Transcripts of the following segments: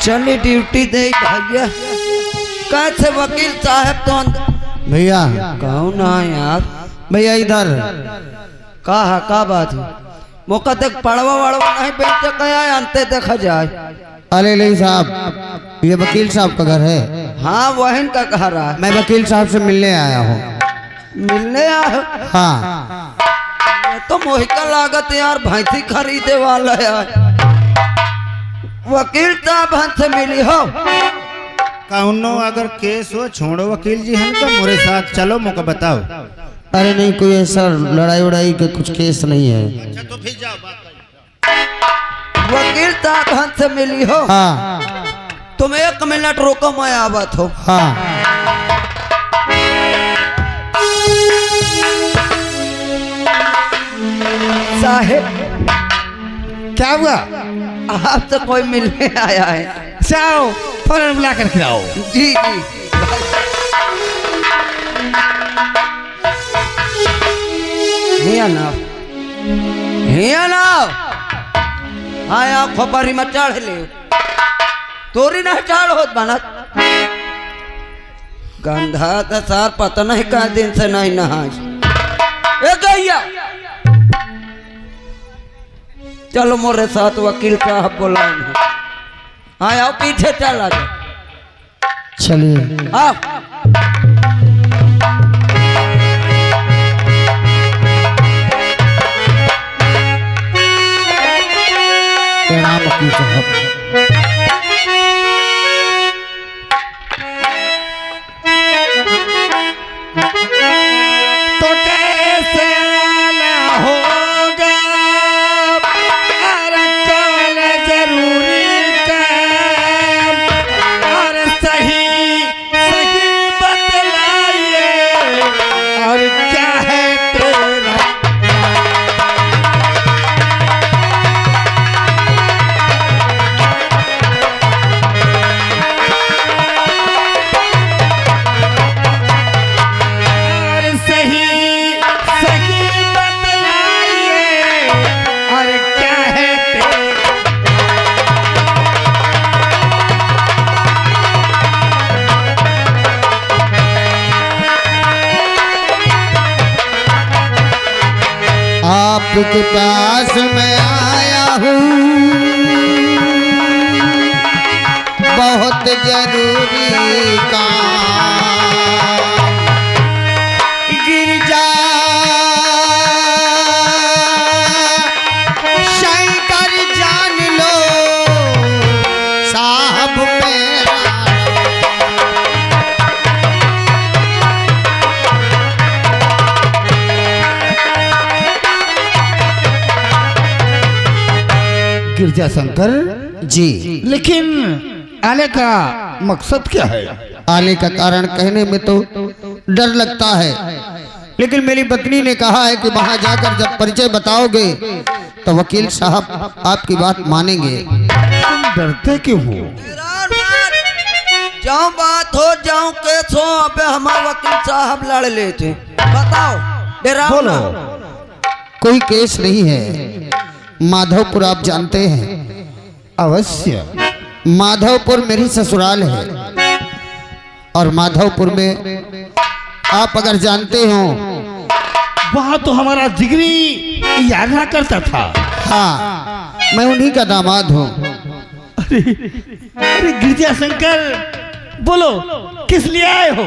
चली ड्यूटी दे भैया। कैसे वकील साहब तो भैया कौन है यार? भैया इधर का बात है? मौका तक पड़वा वड़वा नहीं बेचते कया अंते देखा जाए। अरे नहीं साहब, ये वकील साहब का घर है। हाँ वही का कह रहा है। मैं वकील साहब से मिलने आया हूँ। मिलने आया? हाँ तो मोही का लागत यार, भैंसी खरीदे वाला यार। वकील साहब हमसे मिली हो? कौनो अगर केस हो छोड़ो वकील जी, हमको मोरे साथ चलो, मौका बताओ। अरे नहीं, कोई ऐसा लड़ाई उड़ाई के कुछ केस नहीं है। अच्छा तो फिर जाओ बात। वकील साहब हमसे मिली हो? हाँ तुम 1 मिनट रोको, मैं आवत हो। हाँ साहेब क्या हुआ? आपसे कोई मिलने आया है। जाओ फौरन बुला कर खिलाओ। जी जी। हिया ना हाँ आप खोपरी में चढ़ ले, तोरी नहीं चढ़ होत बनत। गंधा तो सार पता नहीं का दिन से नहीं नहा। गैया चलो मोरे साथ वकील साहब बोला। हाँ आओ पीछे चला जाओ। चलिए। आओ। प्रणाम वकील साहब। तो कैसे आना होगा, अरे कल जरूरी काम, और सही सही बतलाइए, और क्या है तेरा। और सही सही बतलाइए, और क्या है तेरा। आपके पास मैं आया हूँ, बहुत जरूरी काम। गिरजा शंकर जान लो साहब मेरा। गिरजा शंकर जी, लेकिन आने का मकसद क्या है? आने का कारण कहने में तो डर लगता है, लेकिन मेरी पत्नी ने कहा है कि वहां जाकर जब परिचय बताओगे तो वकील साहब आपकी बात मानेंगे। तुम डरते क्यों हो? जाऊं बात हो जाऊं केस हो, अबे हमारे वकील साहब लड़ लेते। बताओ डेराओ बोलो। ना। कोई केस नहीं है। माधवपुर आप जानते हैं? अवश्य। माधवपुर मेरी ससुराल है, और माधवपुर में आप अगर जानते हो, वहां तो हमारा जिगरी याद ना करता था। हाँ मैं उन्हीं का दामाद हूँ। अरे गिरजा शंकर, बोलो किस लिए आए हो,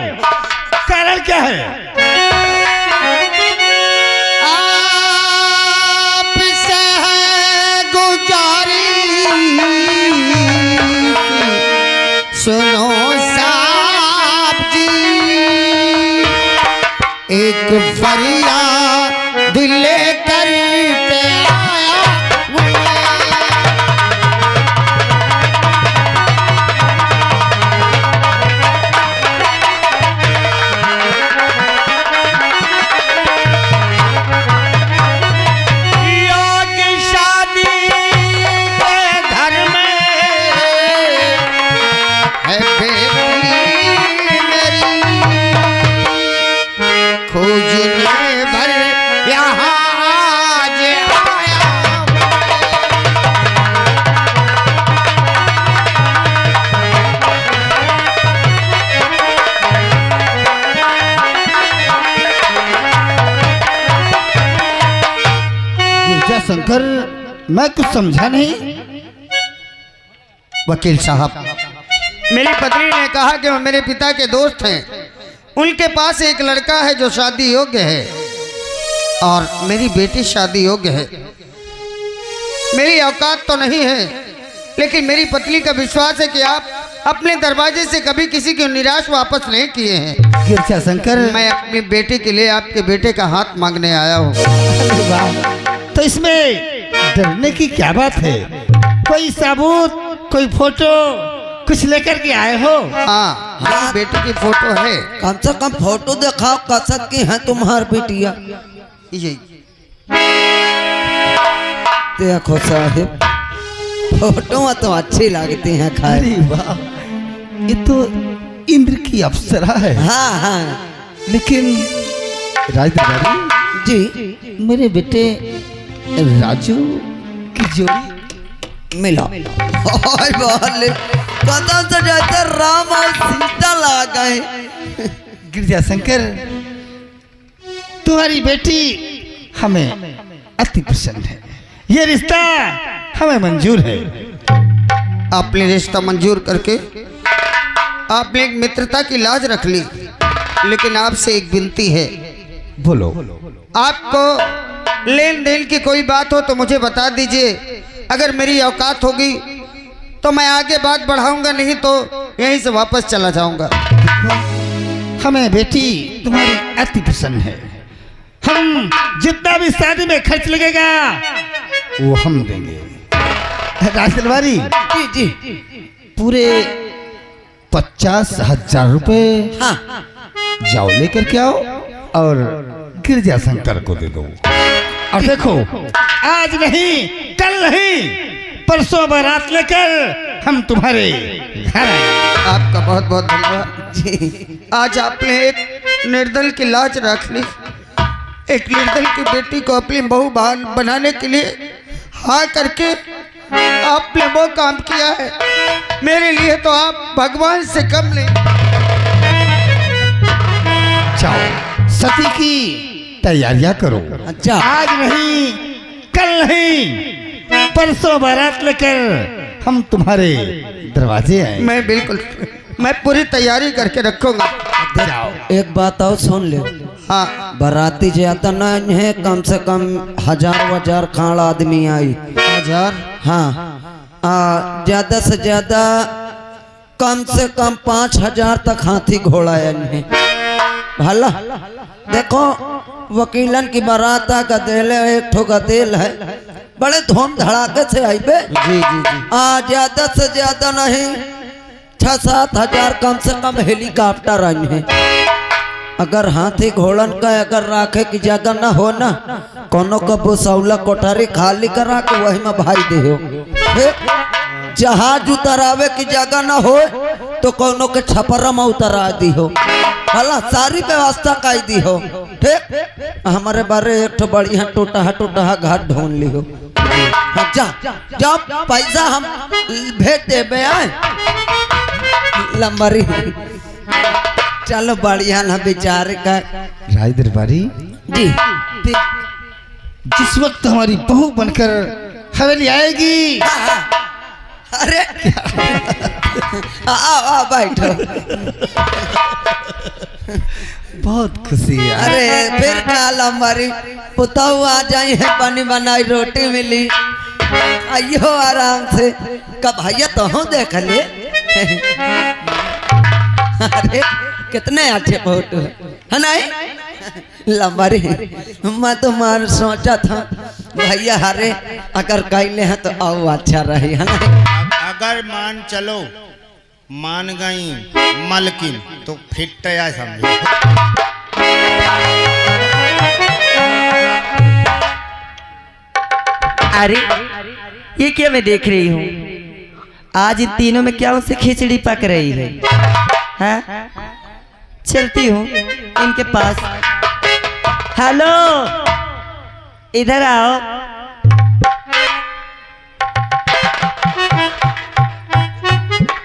कारण क्या है? आपसे है गुजारिश, सुनो साहब जी, एक फरियाद लेकर के आया हूँ। गिरजा शंकर, मैं कुछ समझा नहीं। वकील साहब, मेरी पत्नी ने कहा कि वो मेरे पिता के दोस्त हैं, उनके पास एक लड़का है जो शादी योग्य है और मेरी बेटी शादी योग्य है। मेरी औकात तो नहीं है, लेकिन मेरी पत्नी का विश्वास है कि आप अपने दरवाजे से कभी किसी को निराश वापस नहीं किए हैं। गिरजा शंकर, मैं अपनी बेटे के लिए आपके बेटे का हाथ मांगने आया हूँ। अरे वाह, तो इसमें डरने की क्या बात है? कोई सबूत, कोई फोटो कुछ लेकर के आए हो? हाँ, मेरी बेटी की फोटो है। कम से कम फोटो दिखाओ, कसक की है तुम्हार बेटिया। ये देखो साहिब, फोटो में तो अच्छी लगती हैं खाए। अरे वाह, ये तो इंद्र की अप्सरा है। हाँ हाँ लेकिन राजदरबारी जी, मेरे बेटे राजू की जोड़ी मिला। और बोले कदम से जैसे राम और सीता लगा गए। गिरजा शंकर, तुम्हारी बेटी हमें अति पसंद है। ये रिश्ता हमें मंजूर है। आपने रिश्ता मंजूर करके आपने एक मित्रता की लाज रख ली, लेकिन आपसे एक विनती है। बोलो। आपको लेन देन की कोई बात हो तो मुझे बता दीजिए। अगर मेरी औकात होगी तो मैं आगे बात बढ़ाऊंगा, नहीं तो यहीं से वापस चला जाऊंगा। हमें बेटी तुम्हारी अति पसंद है। हम जितना भी शादी में खर्च लगेगा वो हम देंगे। राजदरबारी जी जी, पूरे 50,000 रुपए हाँ जाओ लेकर के आओ और गिरजा शंकर को दे दो। और देखो, आज नहीं, कल नहीं, परसों बारात लेकर हम तुम्हारे घर आएंगे। आपका बहुत बहुत धन्यवाद जी। आज आपने एक निर्दल की लाज रख ली। एक निर्दल की बेटी को अपनी बहू बनाने के लिए हाँ करके आपने वो काम किया है। मेरे लिए तो आप भगवान से कम नहीं। जाओ, सती की तैयारियां करो। अच्छा, आज नहीं, कल नहीं, परसों बारात लेकर हम तुम्हारे दरवाजे आए। मैं बिल्कुल, मैं पूरी तैयारी करके रखूंगा। जाओ। एक बात और सुन ले। हाँ, बाराती ज्यादा नहीं है, कम से कम 1000 खाड़ आदमी आई। 1000? हाँ, ज्यादा से ज्यादा कम से कम 5000 तक हाथी घोड़ा है। भला देखो, वकीलन की बारात का दिल है, एक ठो का दिल है, बड़े धूम धड़ाके से आई बे। जी जी जी। ज्यादा से ज्यादा नहीं, 6-7 हजार कम से कम हेलीकॉप्टर आई है। अगर हाथी घोड़न का अगर राखे की जगह न हो ना, कोनो का बुसौला कोठारी खाली करा के वही में भाई दे हो। जहाज उतरावे की जगह न हो तो कोनो के छपरा में उतरा दी हो। भला सारी व्यवस्था कर दी हो। ठीक, हमारे बारे एक तो बढ़िया टूटा घाट ढूंढ ली हो। हाँ, जा पैसा हम भेज देबे। लंबरी चलो, बढ़िया ना विचार का। राजदरबारी जी, जिस वक्त हमारी बहू बनकर हवेली आएगी, अरे आओ बैठो। बहुत खुशी है। अरे फिर क्या लंबरी, पुताऊ आ जाई है, बनी बनाई रोटी मिली, आइयो आराम से। कब भैया तो हूँ देख ले। अरे कितने अच्छे फोटो है नहीं लंबरी। मैं तो मार सोचा था भैया, हरे अगर कैले हैं तो आओ अच्छा रही है ना। अगर मान चलो मान गई मलकिन तो फिट या समझो। अरे ये क्या मैं देख रही हूँ? आज इन तीनों में क्या उनसे खिचड़ी पक रही है? हाँ? चलती हूँ इनके पास। हेलो, इधर आओ।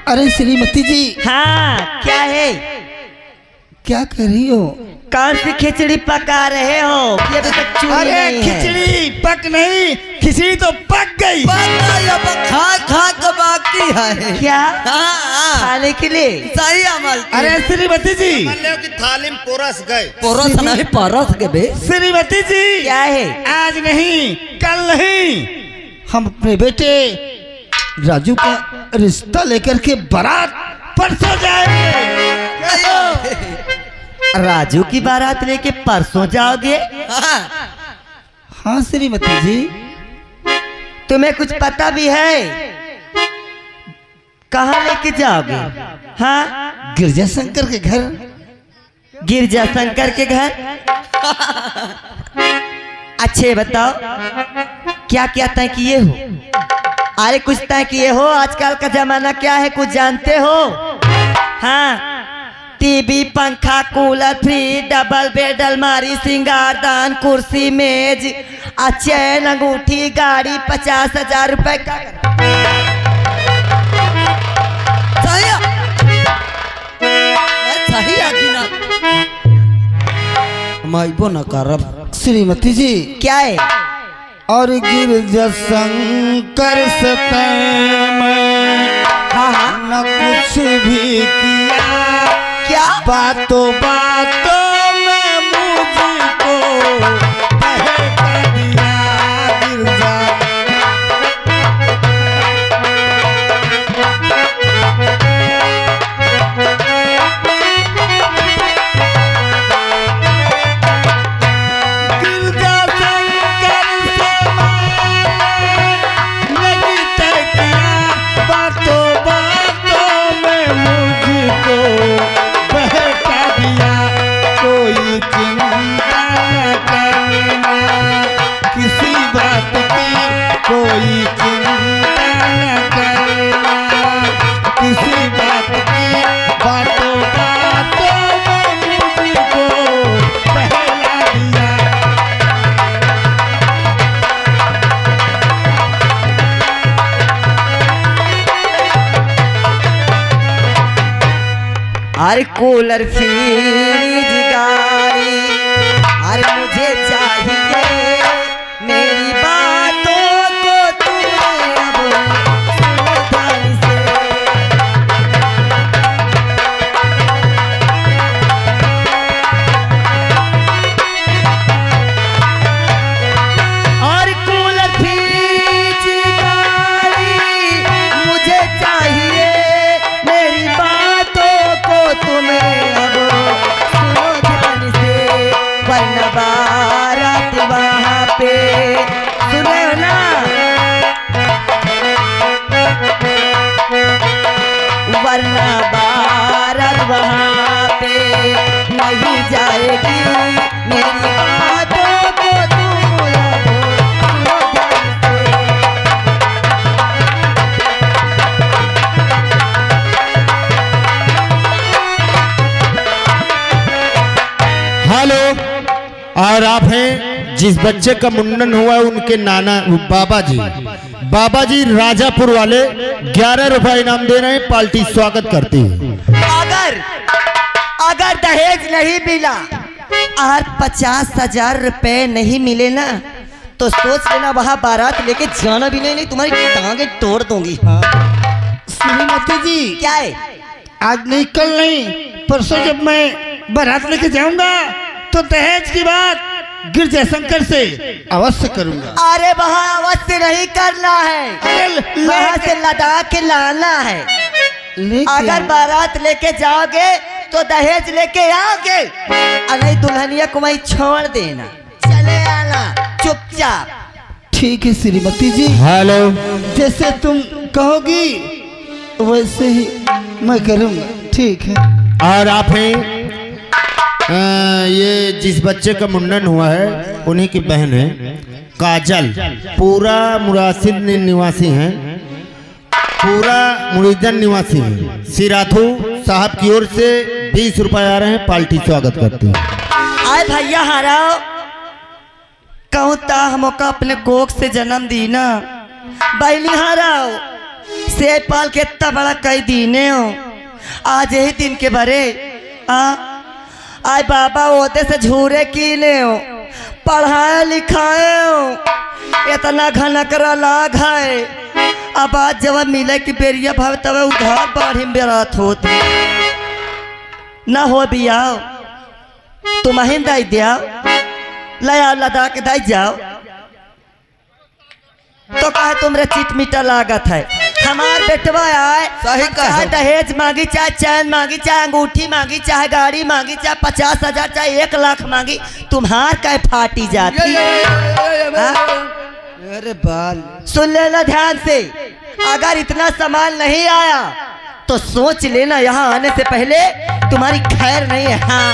अरे श्रीमती जी, हाँ, क्या है? क्या कर रही हो? कौन सी खिचड़ी पका रहे हो कि अभी तक चूरी अरे नहीं है? खिचड़ी पक नहीं, खिचड़ी तो पक गई। खा खा के बाकी है। क्या हाँ, खाने के लिए? सही अमल की। अरे श्रीमती जी, मान लो कि थाली में पोरस गए। पोरस नहीं परस के बे। श्रीमती जी, क्या है? आज नहीं कल नहीं, हम अपने बेटे राजू का रिश्ता लेकर के बारात परसों जाएंगे। राजू की बारात लेके परसों जाओगे? हाँ, हाँ श्रीमती जी, तुम्हें कुछ पता भी है? कहाँ लेके जाओगे? हाँ, गिरजा शंकर के घर। गिरजा शंकर के घर। अच्छे बताओ क्या क्या तय किए हो? अरे कुछ तय किए हो? आजकल का जमाना क्या है कुछ जानते हो? हाँ, टीवी, पंखा, कूलर, फ्रिज, डबल बेड, अलमारी, श्रृंगारदान, कुर्सी, मेज, चैन, अंगूठी, गाड़ी, 50,000 रुपए का। सही सही आदमी ना माइबो न करब। श्रीमती जी, क्या है? और गिरजा शंकर से मैं हाँ, न कुछ भी किया, क्या? बातों बातों में मुझको बहका दिया गिरजा। गिरजा शंकर से मैंने नहीं तय किया, बातों बातों में मुझको बहका दिया। कोई चिंता न करना किसी बात की, कोई चिंता न करना किसी बात की, बातों बातों में मुझको बहला दिया। अरे कूलर, फ्रिज, गाड़ी, अरे मुझे चाहिए मेरी बातों को तुम अब सुनो ध्यान से। और कूलर, फ्रिज, गाड़ी मुझे चाहिए मेरी बातों को तुम्हें अब सुनो ध्यान से, वरना बारात वहाँ पे सुने हो ना, वरना बारात वहाँ पे नहीं जाएगी मेरी बातों को तुम अब सुनो ध्यान से। हेलो, और आप हैं जिस बच्चे का मुंडन हुआ है उनके नाना बाबा जी राजापुर वाले 11 रुपए इनाम दे रहे हैं। पार्टी स्वागत करती है। अगर दहेज नहीं मिला और 50,000 रुपए नहीं मिले ना तो सोच लेना वहां बारात लेके जाना भी नहीं, तुम्हारी टांगे तोड़ दूंगी। हाँ। श्रीमती जी, क्या है? आज नहीं कल नहीं परसों जब मैं बारात लेके जाऊंगा तो दहेज की बात गिरजा शंकर से अवश्य करूंगा। अरे वहाँ अवश्य नहीं करना है, वहाँ से लदा के लाना है। अगर बारात लेके जाओगे तो दहेज लेके आओगे, और नहीं दुल्हनिया को वहीं छोड़ देना, चले आना चुपचाप। ठीक है श्रीमती जी, हेलो, जैसे तुम कहोगी वैसे ही मैं करूंगा। ठीक है। और आप हैं ये जिस बच्चे का मुंडन हुआ है उन्हीं की बहन है काजल, पूरा मुरासिद निवासी हैं, पूरा मुरीदन निवासी हैं। सिराथू साहब की ओर से 20 रुपए आ रहे हैं। पार्टी स्वागत करती है। आए भैया हाराओ कहूँ ता हमका अपने कोख से जन्म दी ना, बैली हाराओ से पाल के इतना बड़ा कई दीने हो, आज यही दिन के भरे आय बाबा ओते से झूरे की ले हो, पढ़ाए लिखाए हो, इतना घनकरा लाग है। अब आज जब मिले की बेरिया भाव तब उधार बाढ़ी बेरात होती ना हो बिया तुम अहिन दाई दिया लया लदा के दाई जाओ तो कहे तुमरे चिट मीटा लागत है। हमार बेटवा आए सही कहो। चाहे दहेज मांगी, चाहे चैन मांगी, चाहे अंगूठी मांगी, चाहे गाड़ी मांगी, चाहे 50,000, चाहे 1 लाख मांगी, तुम्हार काय फाटी जाती। अरे बाल सुन लेना ध्यान से, अगर इतना सामान नहीं आया तो सोच लेना यहाँ आने से पहले तुम्हारी खैर नहीं है। हाँ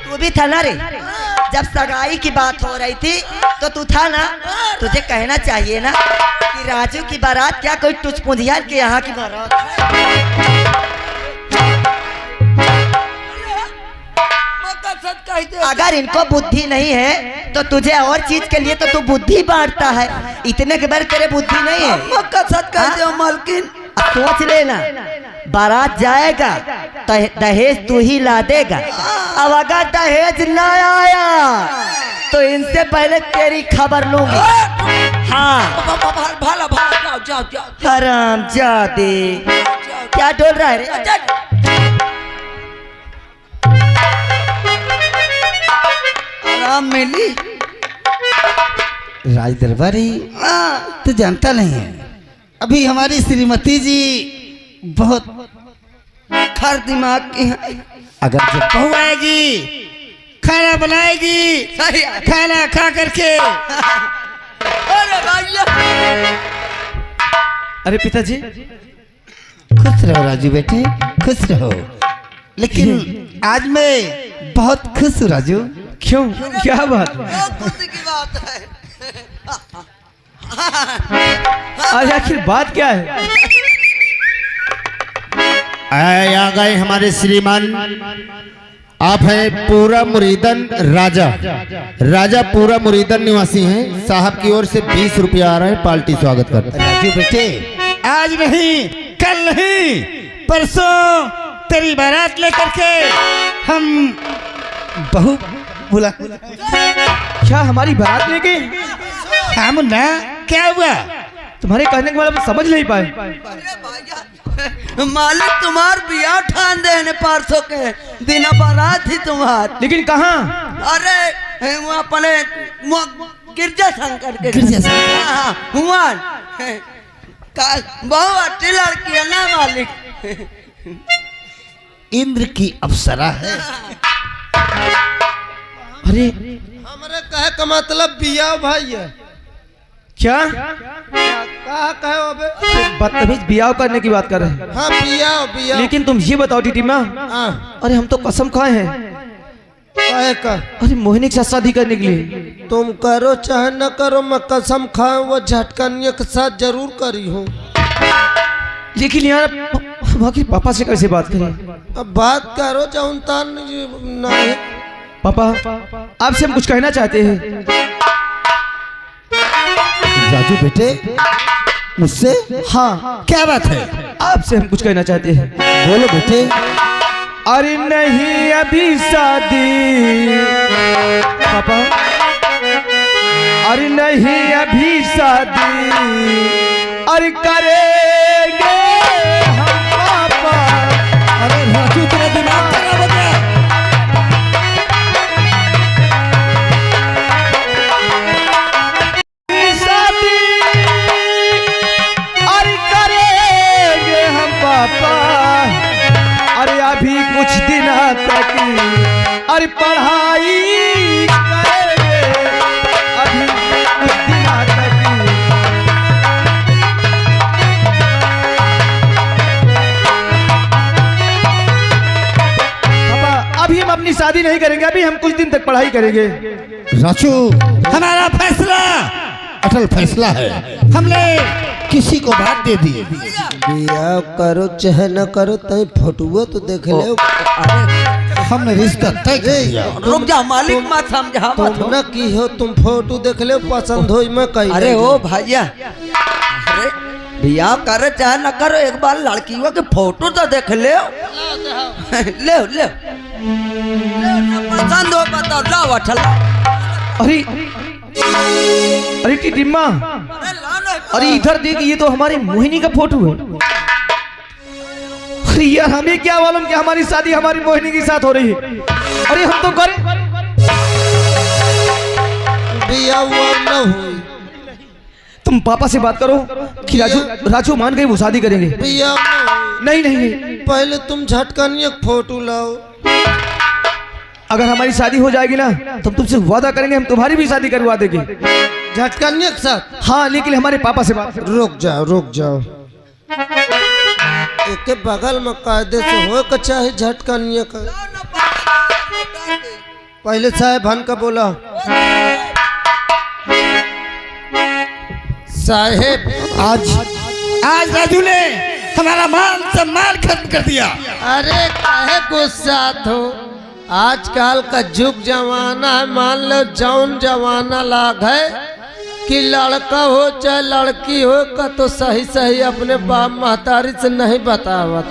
तू भी था ना रे, जब सगाई की बात हो रही थी तो तू था ना। तुझे कहना चाहिए ना कि राजू की बारात क्या कोई टुच पुंजियार के यहाँ की बारात है। अगर इनको बुद्धि नहीं है तो तुझे और चीज के लिए तो तू बुद्धि बांटता है, इतने के बारे तेरे बुद्धि नहीं है। मकसद कहते हो मालकिन। अब सोच लेना, बारात जाएगा तो दहेज तू ही ला देगा। अब अगर दहेज ना आया तो इनसे पहले तेरी खबर लूंगी। हाँ भाला भाला जाओ जाओ जाओ। हराम जादे क्या डोल रहा है रे? आराम मिली। राज दरबारी तो जानता नहीं है, अभी हमारी श्रीमती जी बहुत खर दिमाग की है। अगर जब बहू आएगी खाना बनाएगी, सही है। खाना खा करके अरे भैया अरे पिताजी खुश रहो राजू बेटे, खुश रहो। लेकिन आज मैं बहुत खुश हूँ राजू। क्यों, क्या बात है? बहुत खुशी की बात है। आज आखिर बात क्या है? आ गए हमारे श्रीमान, आप हैं पूरा मुरीदन राजा। राजा पूरा मुरीदन निवासी हैं। साहब की ओर से 20 रुपया आ रहा है, पार्टी स्वागत करते हैं। राजू बेटे आज नहीं, कल नहीं, परसों तेरी बारात लेकर के हम बहू बुला। क्या हमारी बारात लेके? हाँ मुन्ना, क्या हुआ? तुम्हारे कहने के बाद हम समझ नहीं पाए। मालिक तुम्हार बिया ठान दे परसों के बिना बारात ही तुम्हार। लेकिन कहाँ? अरे वो अपने गिरजा शंकर के गिरजा शंकर? हाँ हुआ बहुत अच्छी लड़की है ना मालिक। इंद्र की अप्सरा है। अरे हमारे कहे का मतलब बिया भाई है। क्या कहा कहे अबे? बदतमीज बियाह करने की बात कर रहे हैं? हाँ बिया बिया। लेकिन तुम ये बताओ टीटी माँ, हाँ अरे हम तो कसम खाए हैं, कहे का अरे मोहिनी के साथ शादी करने के लिए। तुम करो चाहे न करो, मैं कसम खाऊं वो झटकनिया के साथ जरूर करी हूँ। लेकिन यार बाकी पापा से कैसे बात करें? अब बात करो चाहता नहीं। पापा आपसे हम कुछ कहना चाहते हैं। राजू बेटे मुझसे? हाँ क्या बात है? आपसे हम कुछ कहना चाहते हैं। बोलो बेटे। अरे नहीं अभी शादी पापा, अरे नहीं अभी शादी, अरे करेंगे हम पापा। अरे राजू तेरा दिमाग खराब हो गया। शादी अरे करेंगे हम पापा, अरे अभी कुछ दिन तक अरे पढ़ाई करेंगे, अभी कुछ दिन तक। पापा अभी हम अपनी शादी नहीं करेंगे, अभी हम कुछ दिन तक पढ़ाई करेंगे। राजू हमारा फैसला अटल फैसला है, हमने किसी को बात दे दी। बिया करो चाहे न करो, तय फोटुओ तो देख ले। हमने रिश्ता तय कर दिया। रुक जा मालिक, मत समझा मत। तुम न की हो, तुम फोटो देख ले, पसंद हो मैं कही। अरे ओ भैया बियाह करे चाहे न करो, एक बार लड़कियों के फोटो तो देख ले ले ले पसंद हो बताओ, लाओ अठल। अरे अरे टिम्मा, अरे इधर देख, ये तो हमारी मोहिनी का फोटो है। अरे यार हमें क्या मालूम कि हमारी शादी हमारी मोहिनी के साथ हो रही है। अरे हम तो करें बिया हुआ न हुई। तुम पापा से बात करो कि राजू मान गई वो शादी करेंगे। बिया नहीं नहीं नहीं, पहले तुम झटकनिया फोटो लाओ। अगर हमारी शादी हो जाएगी ना तो तुमसे वादा करेंगे हम तुम्हारी भी शादी करवा देंगे। झटकनिया के साथ? हाँ, लेकिन हमारे पापा से बात करो। रुक जाओ। एक बगल में कायदे से हो का चाहे झटकनिया का। पहले साहेब हन का बोला। साहेब आज राजू ने हमारा मान सम्मान खत्म कर दिया। अरे काहे गुस्सा हो, आजकल का जुग जमाना है। मान लो जौन जमाना लाग है कि लड़का हो चाहे लड़की हो का तो सही अपने बाप महतारी से नहीं बतावत।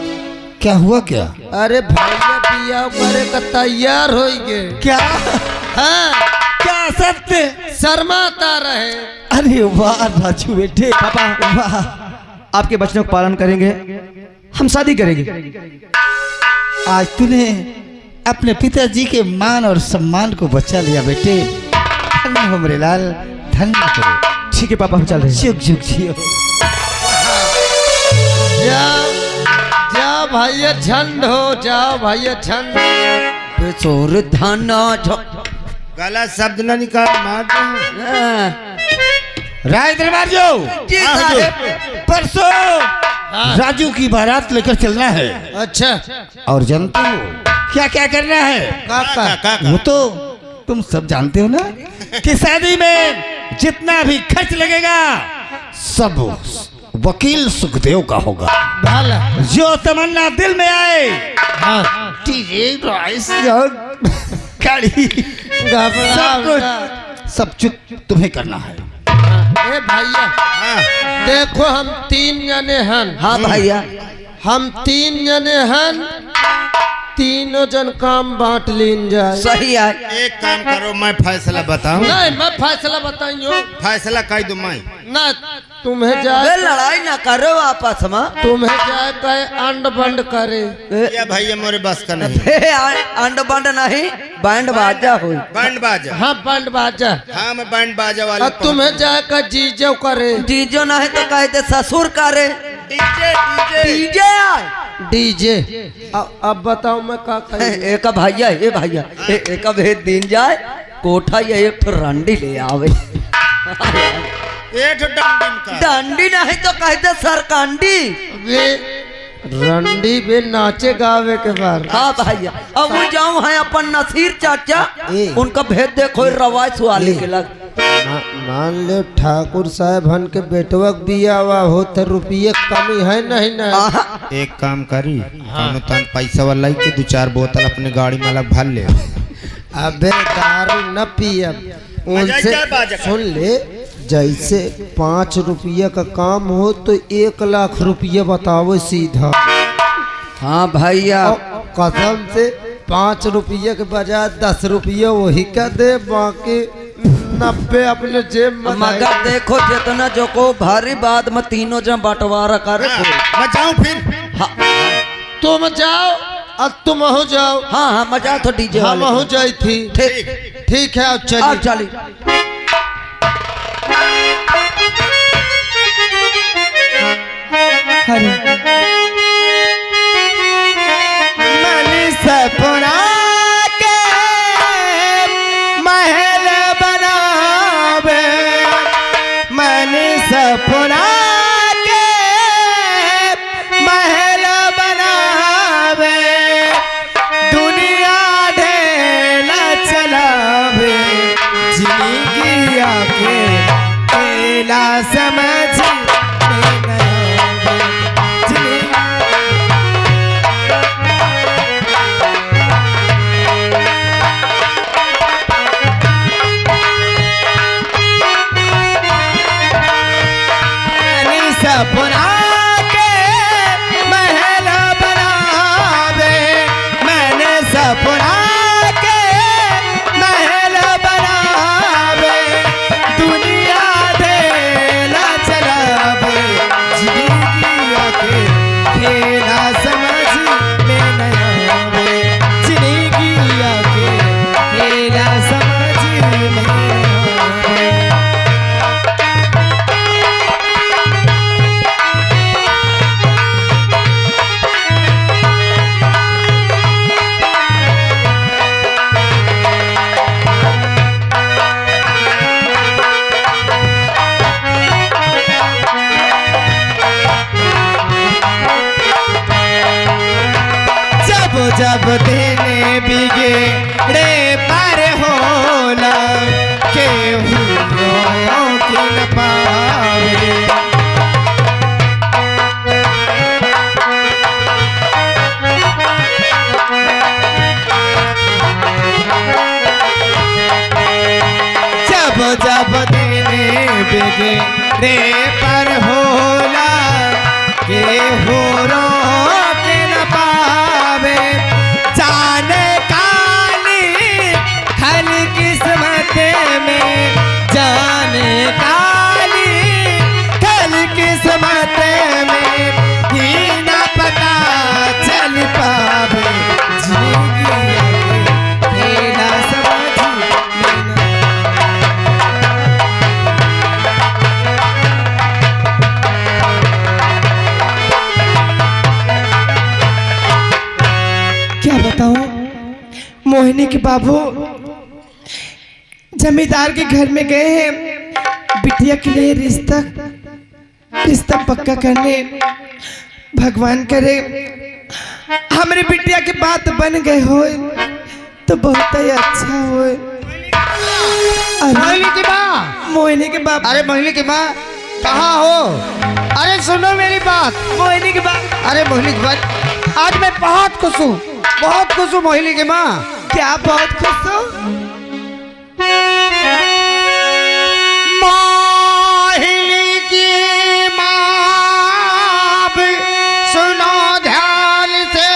क्या हुआ क्या? अरे भैया बिया करे का तैयार हो गए। क्या? हाँ, क्या सत्य? शर्माता रहे। अरे वाह राजू बेटे, पापा वाह। आपके वचनों का पालन करेंगे, हम शादी करेंगे। आज तूने अपने पिताजी के मान और सम्मान को बचा लिया बेटे। धन्य हो मेरे लाल, धन्य हो। ठीक है पापा, हम चल रहे हैं। जुग जुग जियो। जाओ भैया झंड हो, जाओ भैया झंड। बेचोर धाना गलत शब्द न निकाल, मार दो। राय दरबार जो जी साहब। परसों राजू की बारात लेकर चलना है। अच्छा, और जानते हो क्या क्या करना है? काका वो तो तुम सब जानते हो ना कि शादी में जितना भी खर्च लगेगा सब वकील सुखदेव का होगा। भाला जो तमन्ना दिल में आए, हाँ गाड़ी घबरा सब चुप तुम्हें करना है। ए भैया, देखो हम 3 जने हन। हाँ भैया, हम 3 जने हन, तीनों जन काम बांट लीन जाए। सही है। एक काम करो, मैं फैसला बताऊं। नहीं, मैं फैसला बताइयो फैसला कह दो मैं। ना। तुम्हें बे जाए, लड़ाई ना करो आपस में। तुम्हें जाए कहे अंड बंड करे। या भैया मोरे बस का नहीं। अंड बंड नहीं, बैंड बाजा हो। बैंड बाजा। हाँ, बंड बाजा। हाँ, मैं बैंड बाजा वाले। और तुम्हें जाए कहे जीजो करे। डीजो नहीं तो कहते ससुर करे। DJ DJ. अब बताओ मैं का कही। एक भैया, ये भैया एक भेद दिन जाए कोठा, ये एक रंडी ले आवे। एक डंडन का डंडी नहीं तो कहते सरकांडी। वे रंडी बे नाचे गावे के बार। हाँ भैया, अब वो जाऊँ है अपन नसीर चाचा, उनका भेद देखो रवायत वाली के लग। मान ले ठाकुर साहब हन के बेटवा बिया हुआ हो तो रुपये कमी है नहीं ना। एक काम करी, तन पैसा वाला के 2-4 बोतल अपने गाड़ी में अलग भर ले। अबे दारू न पिया उनसे। सुन ले, जैसे 5 रुपये का काम हो तो 1 लाख रुपये बताओ सीधा। हाँ भैया, कसम से 5 रुपये के बजाय 10 रुपये वही का दे, बाकी 90 अपने जेब में। मगर देखो जितना जो को भारी बाद में तीनों जन बंटवारा करे। मैं जाऊं फिर। हाँ तुम जाओ और तुम हो जाओ। हाँ हाँ, मजा तो डीजे हम हो जाई थी। ठीक है, अब चलिए। चली। मैंने सपना के महल बनावे, मैंने सपना के महल बनावे, दुनिया ढेला चलावे, जिंदगी आके तेला समझ में न आवे, जिंदगी जब देने बिगड़े पर होला केहू रोक न पावे। जब जब देने बिगड़े पर होला केहू रोक न पावे। जाने काली खल किस्मत में, जाने काली खल किस्मत में ही न पता चल पावे। जिंदगी ना समझ क्या बताऊं, मोहिनी के बाबू जमींदार के घर में गए हैं बिटिया के लिए रिश्ता पक्का करने। भगवान करे हमारी बिटिया की बात बन गए हो तो बहुत ही अच्छा हो। मोहिनी की माँ, मोहिनी के बाबू, अरे मोहिनी की माँ कहाँ हो? अरे सुनो मेरी बात। मोहिनी के बाबू, अरे मोहिनी की बात, आज मैं बहुत खुश हूँ, बहुत खुश हूँ मोहिनी की माँ। क्या बहुत खुश हो? मोहिनी की माँ भी सुनो ध्यान से।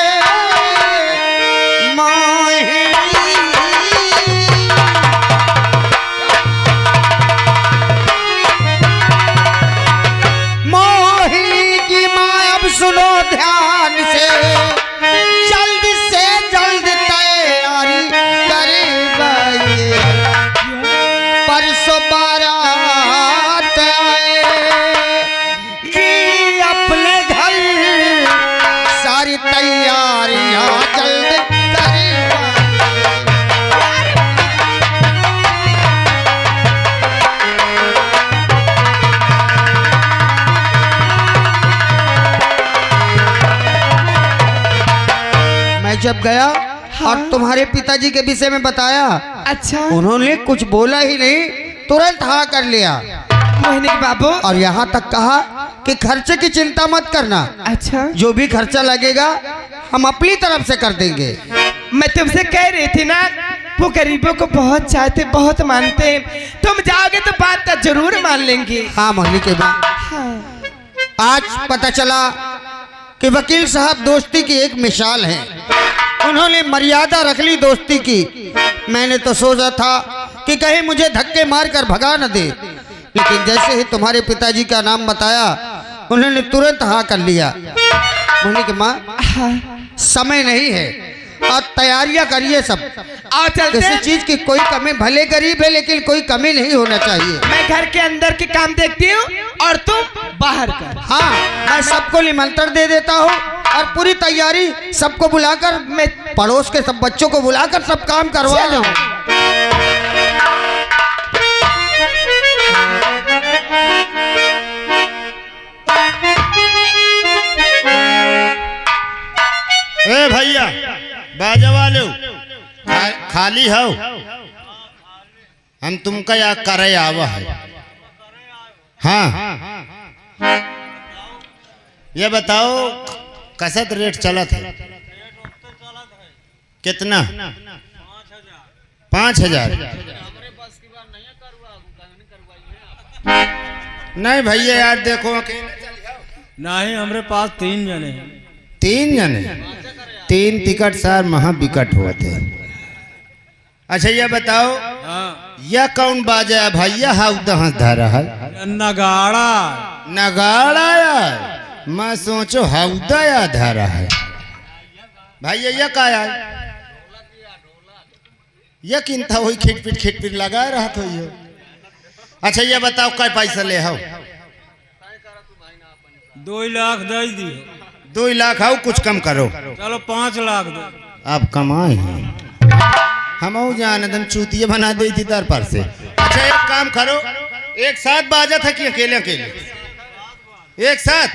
मोहिनी की माँ अब सुनो ध्यान से। जल्द से जल्द तैयारी करेगा ये, परसों बारात आएगी अपने घर। सारी तैयारियां जल्द करेगा। मैं जब गया और तुम्हारे पिताजी के विषय में बताया, अच्छा, उन्होंने कुछ बोला ही नहीं, तुरंत हाँ कर लिया। मोहिनी के बाबू, और यहाँ तक कहा कि खर्चे की चिंता मत करना, अच्छा, जो भी खर्चा लगेगा हम अपनी तरफ से कर देंगे। मैं तुमसे कह रही थी ना, वो गरीबों को बहुत चाहते, बहुत मानते। तुम जाओगे तो बात तो जरूर मान लेंगे। हाँ मोहिनी के बाद हाँ। आज पता चला कि वकील साहब दोस्ती की एक मिसाल है। उन्होंने मर्यादा रख ली दोस्ती की। मैंने तो सोचा था कि कहीं मुझे धक्के मारकर भगा न दे, लेकिन जैसे ही तुम्हारे पिताजी का नाम बताया उन्होंने तुरंत हाँ कर लिया। मोहिनी की माँ, समय नहीं है और तैयारियां करिए सब। आओ चलते किसी हैं। चीज की कोई कमी, भले गरीब है लेकिन कोई कमी नहीं होना चाहिए। मैं घर के अंदर के काम देखती हूँ और तुम बाहर का। हाँ, मैं सबको निमंत्रण दे देता हूँ और पूरी तैयारी सबको बुलाकर, मैं पड़ोस के सब बच्चों को बुलाकर सब काम करवा रहा हूँ। ए भैया बाजा वाले खाली हो, हम तुमका या करे आवा है। हाँ, ये बताओ कसत रेट चलत है कितना? 5,000। नहीं भैया यार देखो, नहीं हमारे पास 3 जने हैं। 3 जने, 3 टिकट सार महा बिकट हुआ थे। अच्छा ये बताओ, यह कौन बाजा है भैया? हाउ दहस धारा है नगाड़ा। नगाड़ा यार, मैं सोचो हाउदा या धारा है भैया। यह का यार, यह किंता वही खिटपिट लगा रहा था यो। अच्छा ये बताओ क्या पैसा ले हो? 2 लाख दे दी। 2 लाख आओ, कुछ कम करो। चलो 5 लाख दो। आप कमाए हैं, हम जानदन चूतिये बना दी थी दर पर से। अच्छा एक काम करो, एक साथ बाजा था कि अकेले अकेले? एक साथ